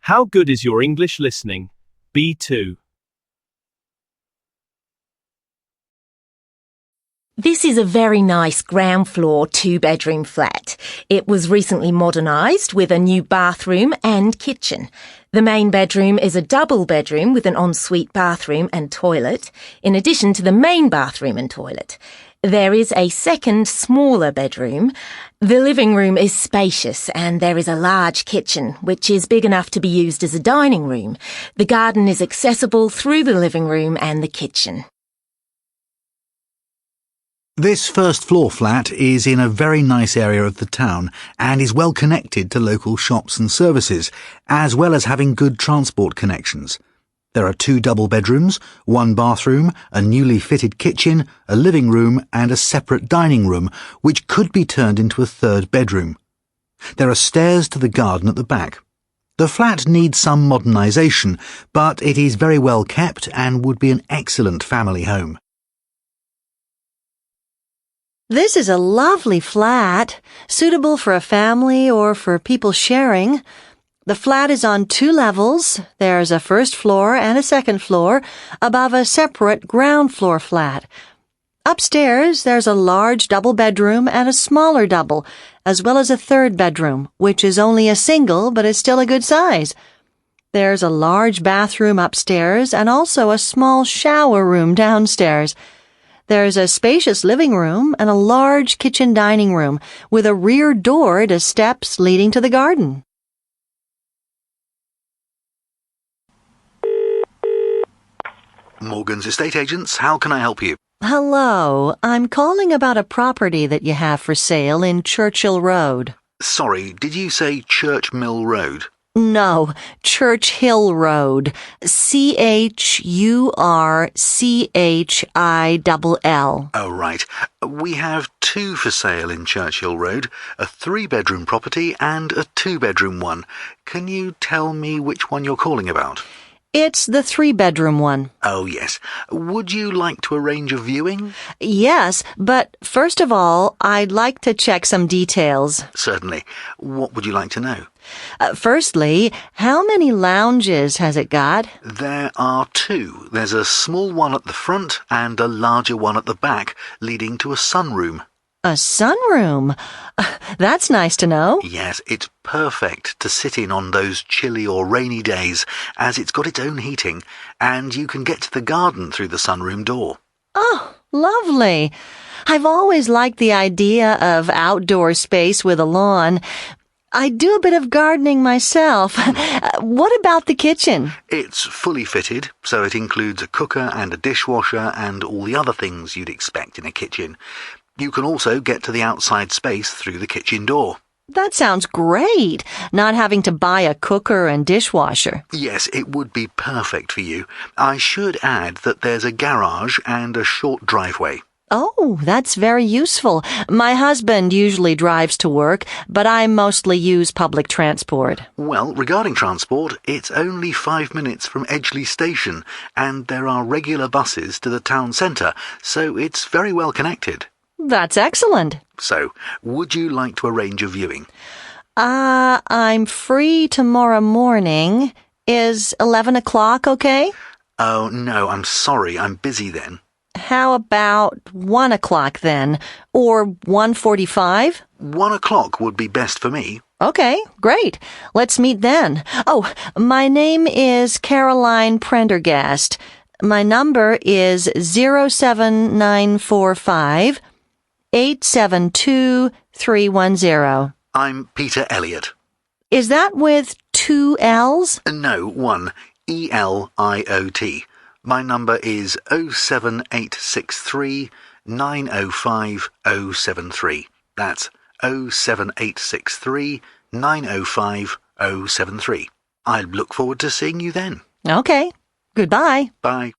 How good is your English listening? B2. This is a very nice ground floor 2-bedroom flat. It was recently modernised with a new bathroom and kitchen. The main bedroom is a double bedroom with an ensuite bathroom and toilet, in addition to the main bathroom and toilet. There is a second, smaller bedroom. The living room is spacious and there is a large kitchen, which is big enough to be used as a dining room. The garden is accessible through the living room and the kitchen. This first-floor flat is in a very nice area of the town and is well connected to local shops and services, as well as having good transport connections. There are 2 double bedrooms, 1 bathroom, a newly fitted kitchen, a living room and a separate dining room, which could be turned into a 3rd bedroom. There are stairs to the garden at the back. The flat needs some modernisation, but it is very well kept and would be an excellent family home. This is a lovely flat, suitable for a family or for people sharing. The flat is on 2 levels. There's a first floor and a second floor above a separate ground floor flat. Upstairs, there's a large double bedroom and a smaller double, as well as a 3rd bedroom, which is only a single but is still a good size. There's a large bathroom upstairs and also a small shower room downstairs. There's a spacious living room and a large kitchen dining room with a rear door to steps leading to the garden. Morgan's Estate Agents, how can I help you? Hello, I'm calling about a property that you have for sale in Churchill Road. Sorry, did you say Church Mill Road? No, Church Hill Road. CHURCHILL. Oh, right. We have 2 for sale in Churchill Road, a 3-bedroom property and a 2-bedroom one. Can you tell me which one you're calling about? It's the 3-bedroom one. Oh, yes. Would you like to arrange a viewing? Yes, but first of all, I'd like to check some details. Certainly. What would you like to know? Firstly, how many lounges has it got? There are 2. There's a small one at the front and a larger one at the back, leading to a sunroom. A sunroom? That's nice to know. Yes, it's perfect to sit in on those chilly or rainy days, as it's got its own heating, and you can get to the garden through the sunroom door. Oh, lovely. I've always liked the idea of outdoor space with a lawn. I do a bit of gardening myself. What about the kitchen? It's fully fitted, so it includes a cooker and a dishwasher and all the other things you'd expect in a kitchen. You can also get to the outside space through the kitchen door. That sounds great, not having to buy a cooker and dishwasher. Yes, it would be perfect for you. I should add that there's a garage and a short driveway. Oh, that's very useful. My husband usually drives to work, but I mostly use public transport. Well, regarding transport, it's only 5 minutes from Edgeley Station, and there are regular buses to the town centre, so it's very well connected. That's excellent. So, would you like to arrange a viewing? I'm free tomorrow morning. Is 11 o'clock okay? Oh, no, I'm sorry, I'm busy then. How about 1 o'clock then? Or 1:45? 1 o'clock would be best for me. Okay, great. Let's meet then. Oh, my name is Caroline Prendergast. My number is 07945 872-310. I'm Peter Elliott. Is that with 2 L's? No, 1. ELIOT. My number is 07863 905 073. That's 07863 905 073. I look forward to seeing you then. Okay. Goodbye. Bye.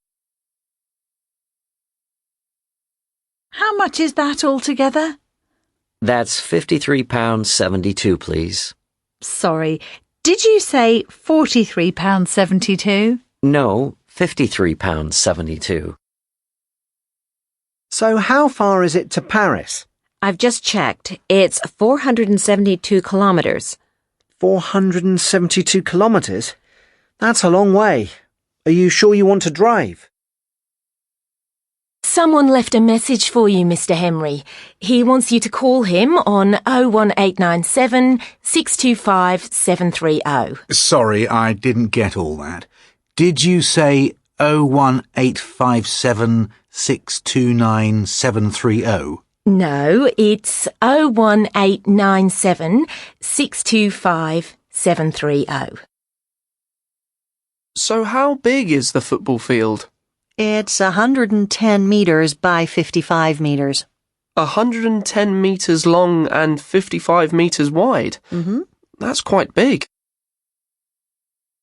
How much is that altogether? That's £53.72, please. Sorry, did you say £43.72? No, £53.72. So how far is it to Paris? I've just checked. It's 472 kilometers. 472 kilometres? That's a long way. Are you sure you want to drive? Someone left a message for you, Mr. Henry. He wants you to call him on 01897 625 730. Sorry, I didn't get all that. Did you say 01857 629 730? No, it's 01897 625 730. So how big is the football field? It's 110 metres by 55 metres. 110 metres long and 55 metres wide. That's quite big.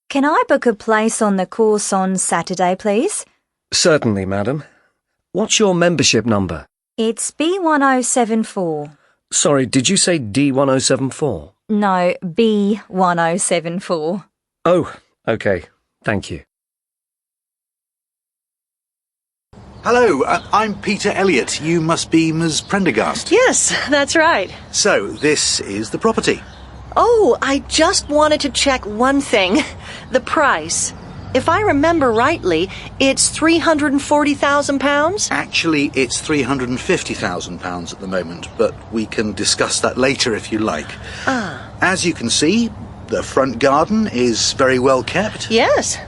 Can I book a place on the course on Saturday, please? Certainly, madam. What's your membership number? It's B1074. Sorry, did you say D1074? No, B1074. Oh, OK. Thank you. Hello, I'm Peter Elliott. You must be Ms. Prendergast. Yes, that's right. So, this is the property. Oh, I just wanted to check one thing. The price. If I remember rightly, it's £340,000? Actually, it's £350,000 at the moment, but we can discuss that later if you like. As you can see, the front garden is very well kept. Yes.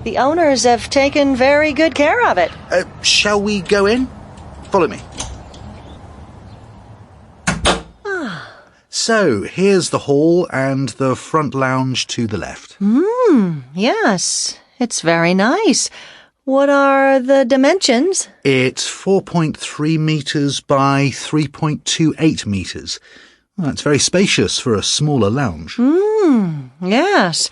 The owners have taken very good care of it. Shall we go in? Follow me. So, here's the hall and the front lounge to the left. Yes. It's very nice. What are the dimensions? It's 4.3 metres by 3.28 metres. Well, that's very spacious for a smaller lounge. Yes.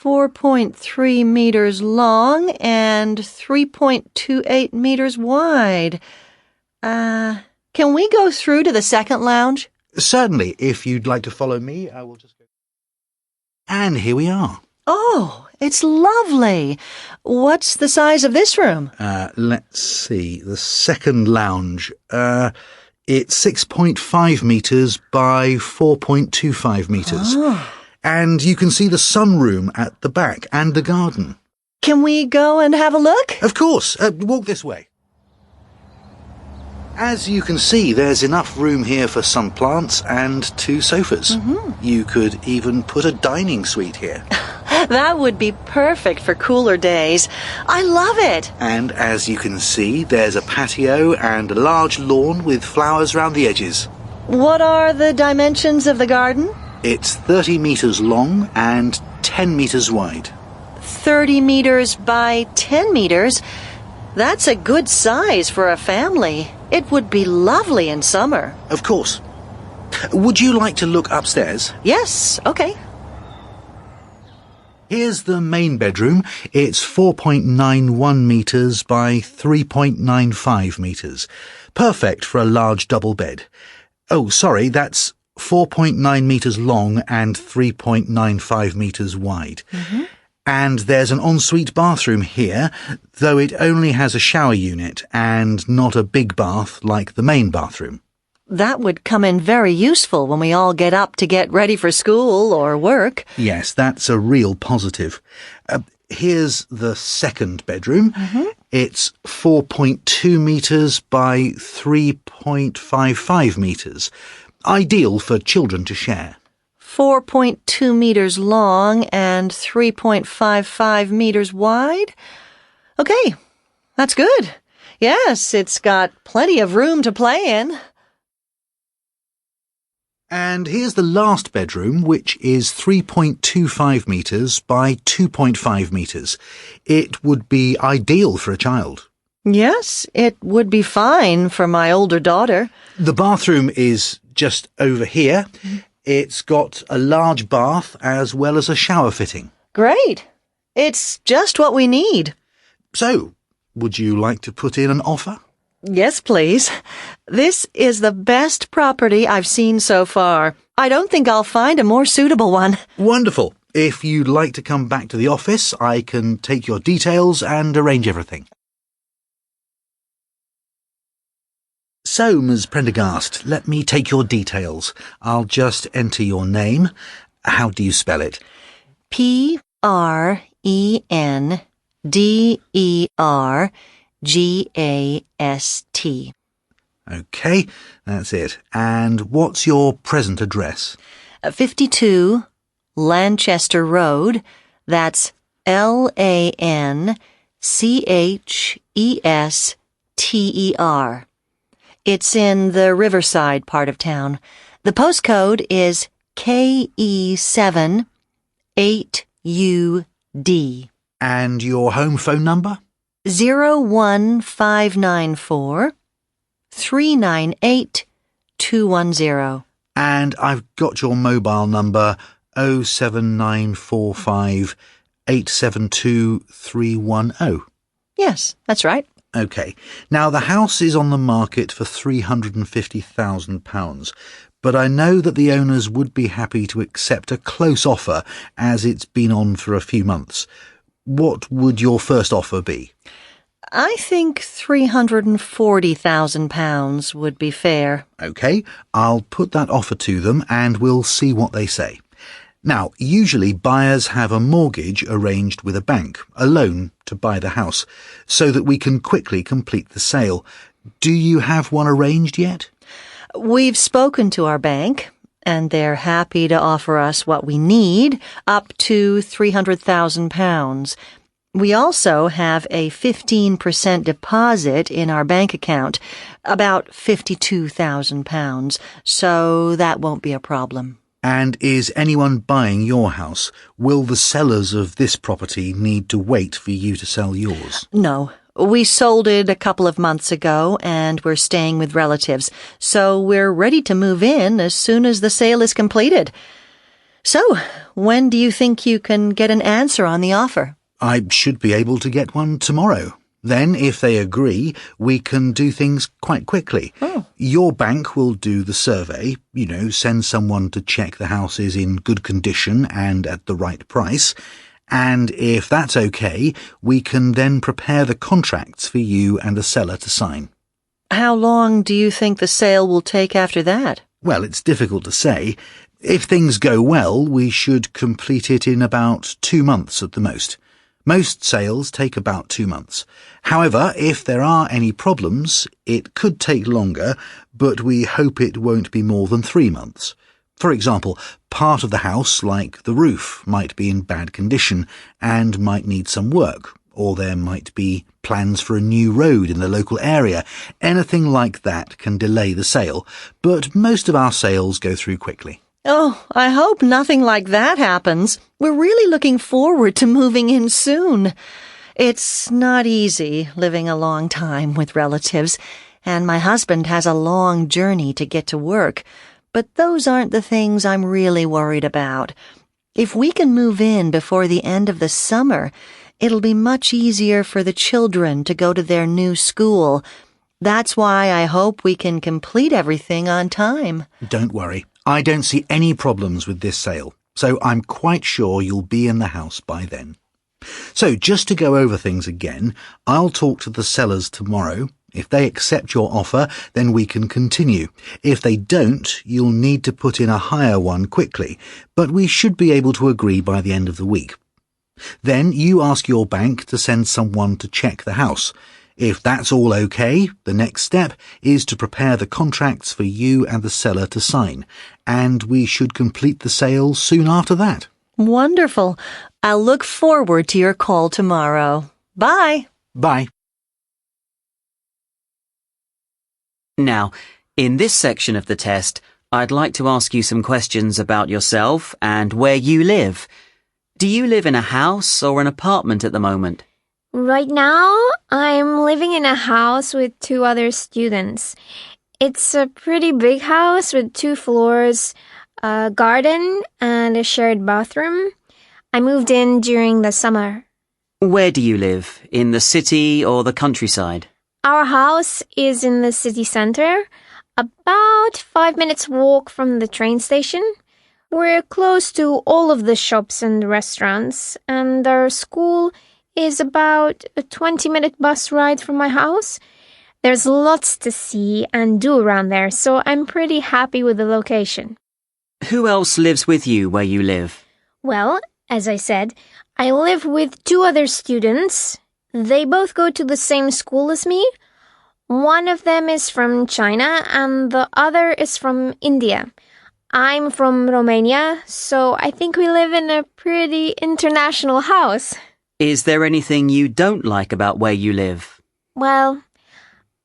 4.3 metres long and 3.28 metres wide. Can we go through to the second lounge? Certainly, if you'd like to follow me, I will just go. And here we are. Oh, it's lovely. What's the size of this room? Let's see, the second lounge. It's 6.5 metres by 4.25 metres. And you can see the sunroom at the back and the garden. Can we go and have a look? Of course. Walk this way. As you can see, there's enough room here for some plants and 2 sofas. You could even put a dining suite here. That would be perfect for cooler days. I love it. And as you can see, there's a patio and a large lawn with flowers round the edges. What are the dimensions of the garden? It's 30 metres long and 10 metres wide. 30 metres by 10 metres? That's a good size for a family. It would be lovely in summer. Of course. Would you like to look upstairs? Yes, okay. Here's the main bedroom. It's 4.91 metres by 3.95 metres. Perfect for a large double bed. Oh, sorry, that's 4.9 metres long and 3.95 metres wide. And there's an ensuite bathroom here, though it only has a shower unit and not a big bath like the main bathroom. That would come in very useful when we all get up to get ready for school or work. Yes, that's a real positive. Here's the second bedroom. It's 4.2 metres by 3.55 metres. Ideal for children to share. 4.2 metres long and 3.55 metres wide? Okay, that's good. Yes, it's got plenty of room to play in. And here's the last bedroom, which is 3.25 metres by 2.5 metres. It would be ideal for a child. Yes, it would be fine for my older daughter. The bathroom is just over here. It's got a large bath as well as a shower fitting. Great. It's just what we need. So, would you like to put in an offer? Yes, please. This is the best property I've seen so far. I don't think I'll find a more suitable one. Wonderful. If you'd like to come back to the office, I can take your details and arrange everything. So, Ms. Prendergast, let me take your details. I'll just enter your name. How do you spell it? PRENDERGAST. OK, that's it. And what's your present address? 52 Lanchester Road. That's LANCHESTER. It's in the Riverside part of town. The postcode is KE7 8UD. And your home phone number? 01594 398 210. And I've got your mobile number 07945 872 310. Yes, that's right. OK. Now, the house is on the market for £350,000, but I know that the owners would be happy to accept a close offer as it's been on for a few months. What would your first offer be? I think £340,000 would be fair. OK, I'll put that offer to them and we'll see what they say. Now, usually buyers have a mortgage arranged with a bank, a loan to buy the house, so that we can quickly complete the sale. Do you have one arranged yet? We've spoken to our bank, and they're happy to offer us what we need, up to £300,000. We also have a 15% deposit in our bank account, about £52,000, so that won't be a problem. And is anyone buying your house? Will the sellers of this property need to wait for you to sell yours? No. We sold it a couple of months ago, and we're staying with relatives, so we're ready to move in as soon as the sale is completed. So, when do you think you can get an answer on the offer? I should be able to get one tomorrow. Then, if they agree, we can do things quite quickly. Oh. Your bank will do the survey, send someone to check the house is in good condition and at the right price. And if that's OK, we can then prepare the contracts for you and the seller to sign. How long do you think the sale will take after that? Well, it's difficult to say. If things go well, we should complete it in about 2 months at the most. Most sales take about 2 months. However, if there are any problems, it could take longer, but we hope it won't be more than 3 months. For example, part of the house, like the roof, might be in bad condition and might need some work, or there might be plans for a new road in the local area. Anything like that can delay the sale, but most of our sales go through quickly. Oh, I hope nothing like that happens. We're really looking forward to moving in soon. It's not easy living a long time with relatives, and my husband has a long journey to get to work. But those aren't the things I'm really worried about. If we can move in before the end of the summer, it'll be much easier for the children to go to their new school. That's why I hope we can complete everything on time. Don't worry. I don't see any problems with this sale, so I'm quite sure you'll be in the house by then. So just to go over things again, I'll talk to the sellers tomorrow. If they accept your offer, then we can continue. If they don't, you'll need to put in a higher one quickly, but we should be able to agree by the end of the week. Then you ask your bank to send someone to check the house. If that's all OK, the next step is to prepare the contracts for you and the seller to sign, and we should complete the sale soon after that. Wonderful. I'll look forward to your call tomorrow. Bye. Bye. Now, in this section of the test, I'd like to ask you some questions about yourself and where you live. Do you live in a house or an apartment at the moment? Right now, I'm living in a house with 2 other students. It's a pretty big house with 2 floors, a garden, and a shared bathroom. I moved in during the summer. Where do you live? In the city or the countryside? Our house is in the city center, about 5 minutes walk from the train station. We're close to all of the shops and restaurants, and our school is about a 20-minute bus ride from my house. There's lots to see and do around there, so I'm pretty happy with the location. Who else lives with you where you live? Well, as I said, I live with two other students. They both go to the same school as me. One of them is from China and the other is from India. I'm from Romania, so I think we live in a pretty international house. Is there anything you don't like about where you live? Well,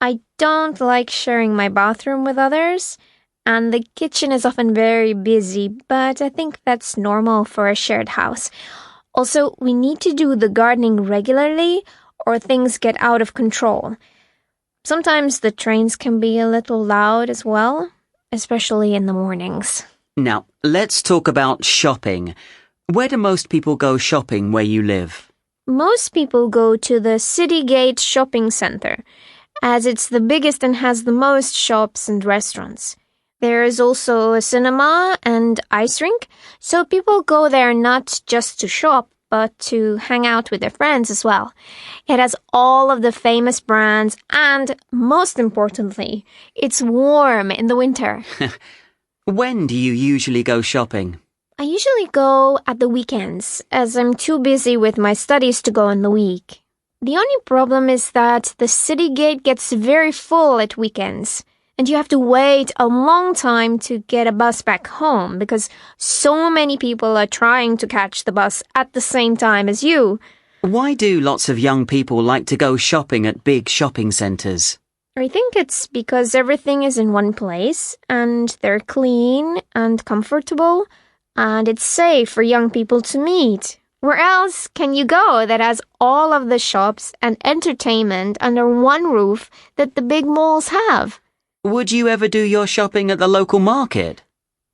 I don't like sharing my bathroom with others, and the kitchen is often very busy, but I think that's normal for a shared house. Also, we need to do the gardening regularly, or things get out of control. Sometimes the trains can be a little loud as well, especially in the mornings. Now, let's talk about shopping. Where do most people go shopping where you live? Most people go to the City Gate shopping center, as it's the biggest and has the most shops and restaurants. There is also a cinema and ice rink, so people go there not just to shop, but to hang out with their friends as well. It has all of the famous brands and, most importantly, it's warm in the winter. When do you usually go shopping? I usually go at the weekends, as I'm too busy with my studies to go in the week. The only problem is that the city gate gets very full at weekends, and you have to wait a long time to get a bus back home because so many people are trying to catch the bus at the same time as you. Why do lots of young people like to go shopping at big shopping centres? I think it's because everything is in one place, and they're clean and comfortable, and it's safe for young people to meet. Where else can you go that has all of the shops and entertainment under one roof that the big malls have? Would you ever do your shopping at the local market?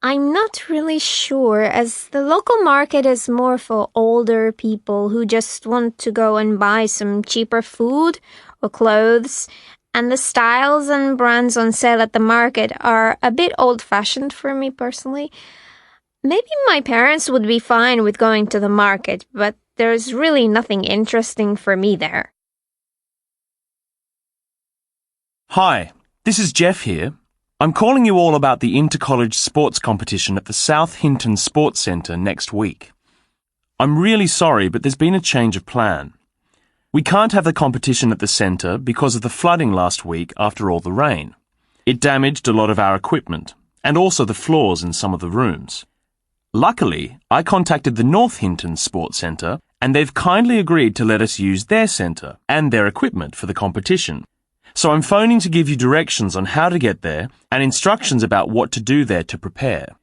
I'm not really sure, as the local market is more for older people who just want to go and buy some cheaper food or clothes, and the styles and brands on sale at the market are a bit old-fashioned for me personally. Maybe my parents would be fine with going to the market, but there's really nothing interesting for me there. Hi, this is Jeff here. I'm calling you all about the inter-college sports competition at the South Hinton Sports Centre next week. I'm really sorry, but there's been a change of plan. We can't have the competition at the centre because of the flooding last week after all the rain. It damaged a lot of our equipment, and also the floors in some of the rooms. Luckily, I contacted the North Hinton Sports Centre, and they've kindly agreed to let us use their centre and their equipment for the competition. So I'm phoning to give you directions on how to get there and instructions about what to do there to prepare.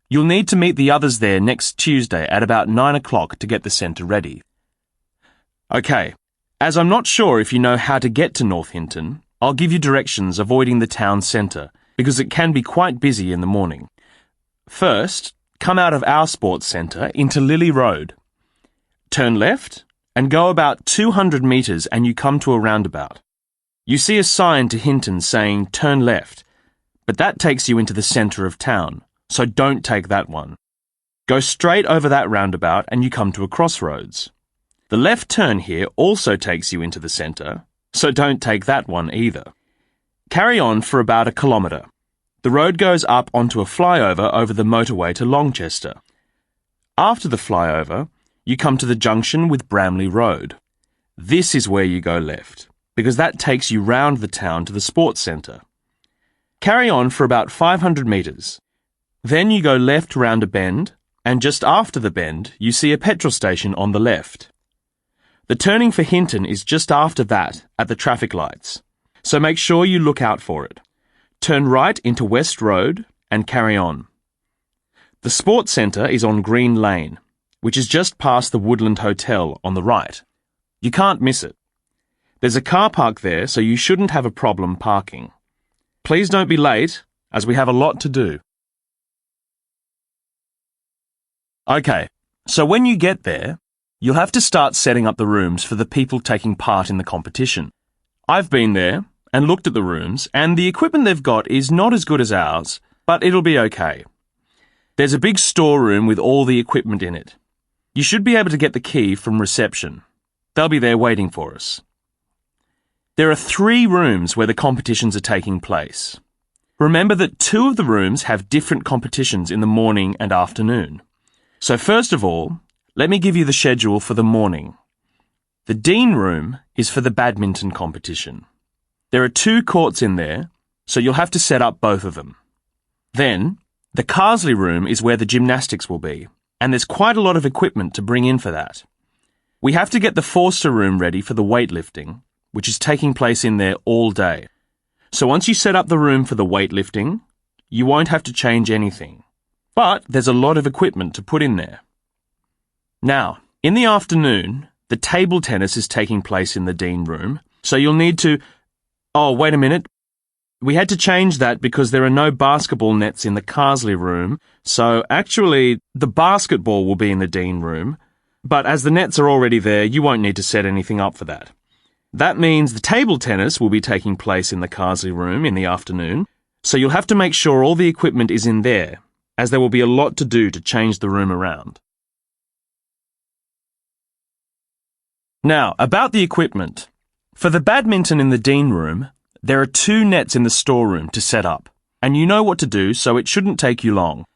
You'll need to meet the others there next Tuesday at about 9 o'clock to get the centre ready. OK, as I'm not sure if you know how to get to North Hinton, I'll give you directions avoiding the town centre because it can be quite busy in the morning. First, come out of our sports centre into Lily Road. Turn left and go about 200 metres and you come to a roundabout. You see a sign to Hinton saying turn left, but that takes you into the centre of town, so don't take that one. Go straight over that roundabout and you come to a crossroads. The left turn here also takes you into the centre, so don't take that one either. Carry on for about 1 kilometre. The road goes up onto a flyover over the motorway to Longchester. After the flyover, you come to the junction with Bramley Road. This is where you go left, because that takes you round the town to the sports centre. Carry on for about 500 metres. Then you go left round a bend, and just after the bend, you see a petrol station on the left. The turning for Hinton is just after that at the traffic lights, so make sure you look out for it. Turn right into West Road and carry on. The sports centre is on Green Lane, which is just past the Woodland Hotel on the right. You can't miss it. There's a car park there, so you shouldn't have a problem parking. Please don't be late, as we have a lot to do. OK, so when you get there, you'll have to start setting up the rooms for the people taking part in the competition. I've been there and looked at the rooms, and the equipment they've got is not as good as ours, but it'll be OK. There's a big storeroom with all the equipment in it. You should be able to get the key from reception. They'll be there waiting for us. There are 3 rooms where the competitions are taking place. Remember that 2 of the rooms have different competitions in the morning and afternoon. So first of all, let me give you the schedule for the morning. The Dean room is for the badminton competition. There are 2 courts in there, so you'll have to set up both of them. Then, the Carsley room is where the gymnastics will be, and there's quite a lot of equipment to bring in for that. We have to get the Forster room ready for the weightlifting, which is taking place in there all day. So once you set up the room for the weightlifting, you won't have to change anything. But there's a lot of equipment to put in there. Now, in the afternoon, the table tennis is taking place in the Dean room, so you'll need to... Oh, wait a minute. We had to change that because there are no basketball nets in the Carsley room, so actually the basketball will be in the Dean room, but as the nets are already there, you won't need to set anything up for that. That means the table tennis will be taking place in the Carsley room in the afternoon, so you'll have to make sure all the equipment is in there, as there will be a lot to do to change the room around. Now, about the equipment. For the badminton in the Dean room, there are 2 nets in the storeroom to set up, and you know what to do, so it shouldn't take you long.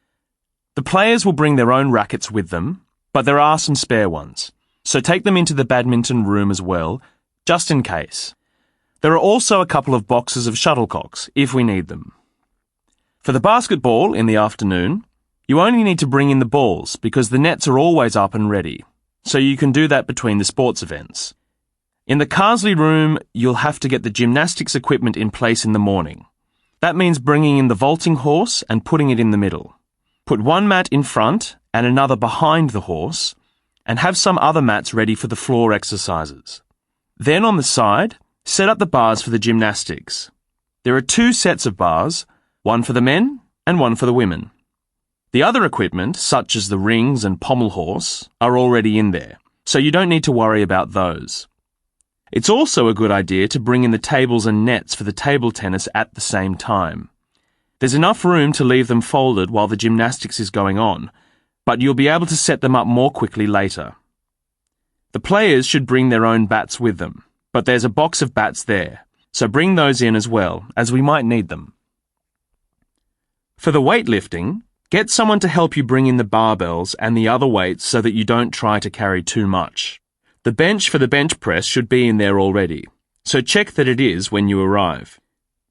The players will bring their own rackets with them, but there are some spare ones, so take them into the badminton room as well, just in case. There are also a couple of boxes of shuttlecocks, if we need them. For the basketball in the afternoon, you only need to bring in the balls because the nets are always up and ready, so you can do that between the sports events. In the Carsley room, you'll have to get the gymnastics equipment in place in the morning. That means bringing in the vaulting horse and putting it in the middle. Put 1 mat in front and another behind the horse, and have some other mats ready for the floor exercises. Then on the side, set up the bars for the gymnastics. There are 2 sets of bars, one for the men and one for the women. The other equipment, such as the rings and pommel horse, are already in there, so you don't need to worry about those. It's also a good idea to bring in the tables and nets for the table tennis at the same time. There's enough room to leave them folded while the gymnastics is going on, but you'll be able to set them up more quickly later. The players should bring their own bats with them, but there's a box of bats there, so bring those in as well, as we might need them. For the weightlifting, get someone to help you bring in the barbells and the other weights so that you don't try to carry too much. The bench for the bench press should be in there already, so check that it is when you arrive.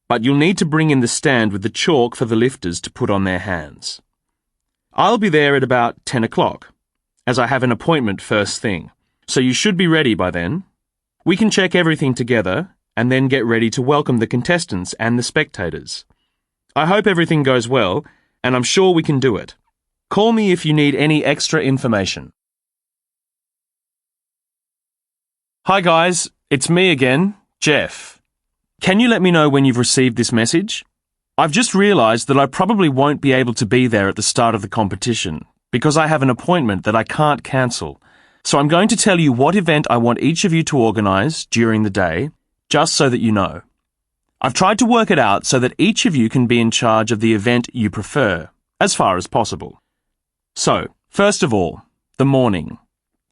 But you'll need to bring in the stand with the chalk for the lifters to put on their hands. I'll be there at about 10 o'clock, as I have an appointment first thing, so you should be ready by then. We can check everything together and then get ready to welcome the contestants and the spectators. I hope everything goes well, and I'm sure we can do it. Call me if you need any extra information. Hi guys, it's me again, Jeff. Can you let me know when you've received this message? I've just realised that I probably won't be able to be there at the start of the competition because I have an appointment that I can't cancel. So I'm going to tell you what event I want each of you to organise during the day, just so that you know. I've tried to work it out so that each of you can be in charge of the event you prefer, as far as possible. So, first of all, the morning.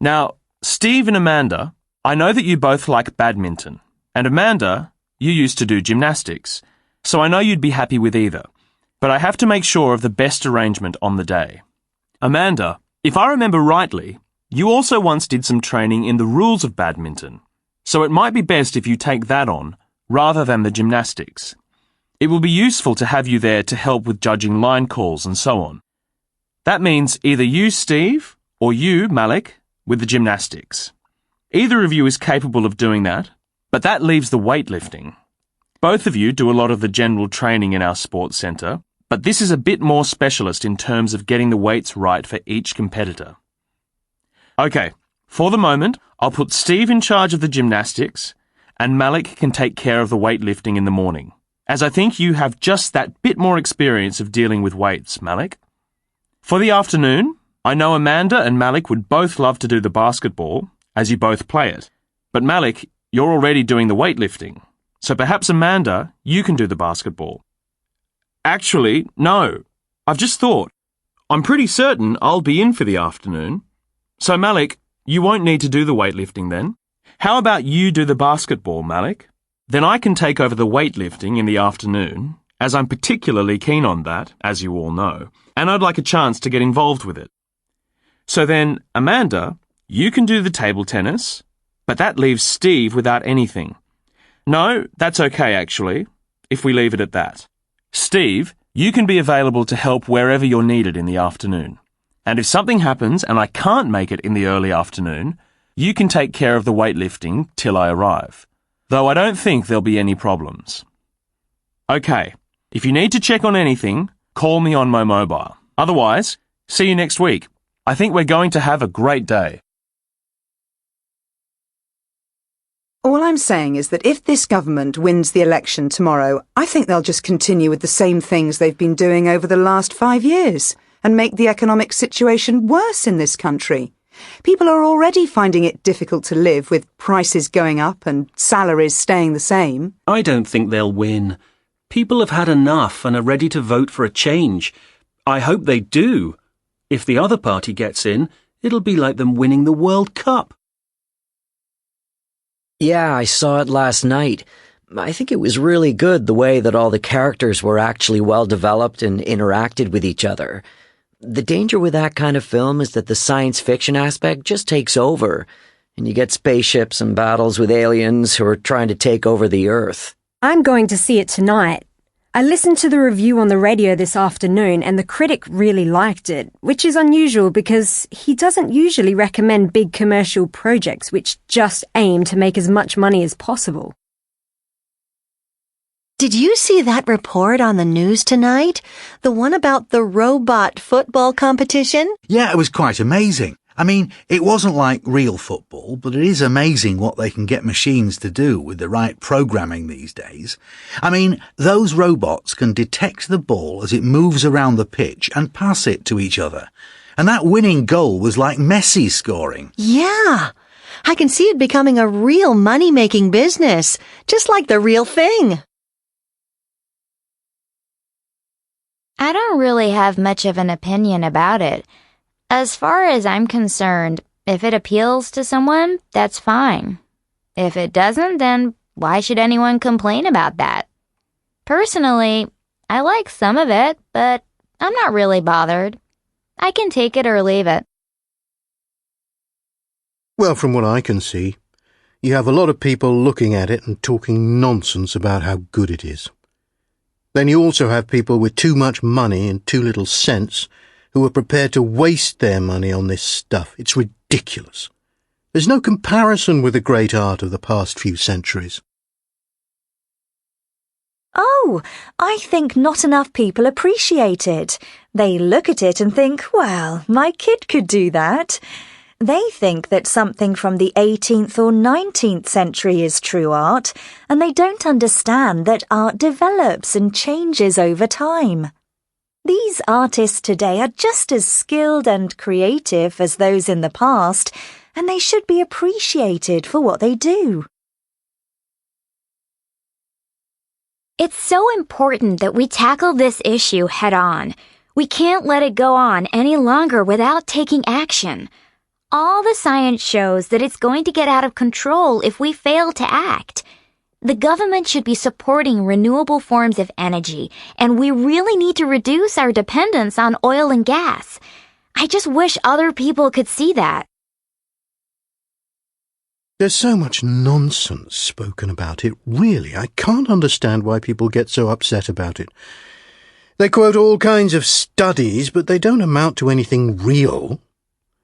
Now, Steve and Amanda, I know that you both like badminton, and Amanda, you used to do gymnastics, so I know you'd be happy with either, but I have to make sure of the best arrangement on the day. Amanda, if I remember rightly, you also once did some training in the rules of badminton, so it might be best if you take that on, rather than the gymnastics. It will be useful to have you there to help with judging line calls and so on. That means either you, Steve, or you, Malik, with the gymnastics. Either of you is capable of doing that, but that leaves the weightlifting. Both of you do a lot of the general training in our sports centre, but this is a bit more specialist in terms of getting the weights right for each competitor. Okay, for the moment, I'll put Steve in charge of the gymnastics, and Malik can take care of the weightlifting in the morning, as I think you have just that bit more experience of dealing with weights, Malik. For the afternoon, I know Amanda and Malik would both love to do the basketball, as you both play it. But Malik, you're already doing the weightlifting, so perhaps Amanda, you can do the basketball. Actually, no. I've just thought. I'm pretty certain I'll be in for the afternoon. So Malik, you won't need to do the weightlifting then. How about you do the basketball, Malik? Then I can take over the weightlifting in the afternoon, as I'm particularly keen on that, as you all know, and I'd like a chance to get involved with it. So then, Amanda, you can do the table tennis, but that leaves Steve without anything. No, that's okay, actually, if we leave it at that. Steve, you can be available to help wherever you're needed in the afternoon. And if something happens and I can't make it in the early afternoon, you can take care of the weightlifting till I arrive. Though I don't think there'll be any problems. Okay, if you need to check on anything, call me on my mobile. Otherwise, see you next week. I think we're going to have a great day. All I'm saying is that if this government wins the election tomorrow, I think they'll just continue with the same things they've been doing over the last 5 years and make the economic situation worse in this country. People are already finding it difficult to live with prices going up and salaries staying the same. I don't think they'll win. People have had enough and are ready to vote for a change. I hope they do. If the other party gets in, it'll be like them winning the World Cup. Yeah, I saw it last night. I think it was really good the way that all the characters were actually well developed and interacted with each other. The danger with that kind of film is that the science fiction aspect just takes over, and you get spaceships and battles with aliens who are trying to take over the Earth. I'm going to see it tonight. I listened to the review on the radio this afternoon and the critic really liked it, which is unusual because he doesn't usually recommend big commercial projects which just aim to make as much money as possible. Did you see that report on the news tonight? The one about the robot football competition? Yeah, it was quite amazing. I mean, it wasn't like real football, but it is amazing what they can get machines to do with the right programming these days. I mean, those robots can detect the ball as it moves around the pitch and pass it to each other. And that winning goal was like Messi scoring. Yeah, I can see it becoming a real money-making business, just like the real thing. I don't really have much of an opinion about it. As far as I'm concerned, if it appeals to someone, that's fine. If it doesn't, then why should anyone complain about that? Personally, I like some of it, but I'm not really bothered. I can take it or leave it. Well, from what I can see, you have a lot of people looking at it and talking nonsense about how good it is. Then you also have people with too much money and too little sense who are prepared to waste their money on this stuff. It's ridiculous. There's no comparison with the great art of the past few centuries. Oh, I think not enough people appreciate it. They look at it and think, well, my kid could do that. They think that something from the 18th or 19th century is true art, and they don't understand that art develops and changes over time. These artists today are just as skilled and creative as those in the past, and they should be appreciated for what they do. It's so important that we tackle this issue head-on. We can't let it go on any longer without taking action. All the science shows that it's going to get out of control if we fail to act. The government should be supporting renewable forms of energy, and we really need to reduce our dependence on oil and gas. I just wish other people could see that. There's so much nonsense spoken about it. Really, I can't understand why people get so upset about it. They quote all kinds of studies, but they don't amount to anything real.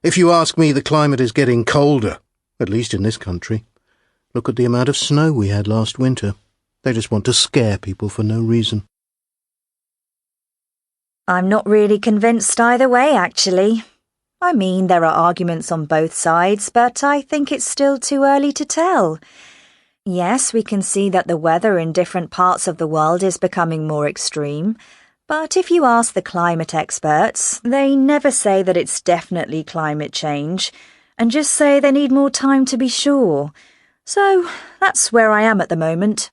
If you ask me, the climate is getting colder, at least in this country. Look at the amount of snow we had last winter. They just want to scare people for no reason. I'm not really convinced either way, actually. I mean, there are arguments on both sides, but I think it's still too early to tell. Yes, we can see that the weather in different parts of the world is becoming more extreme, but if you ask the climate experts, they never say that it's definitely climate change, and just say they need more time to be sure. So that's where I am at the moment.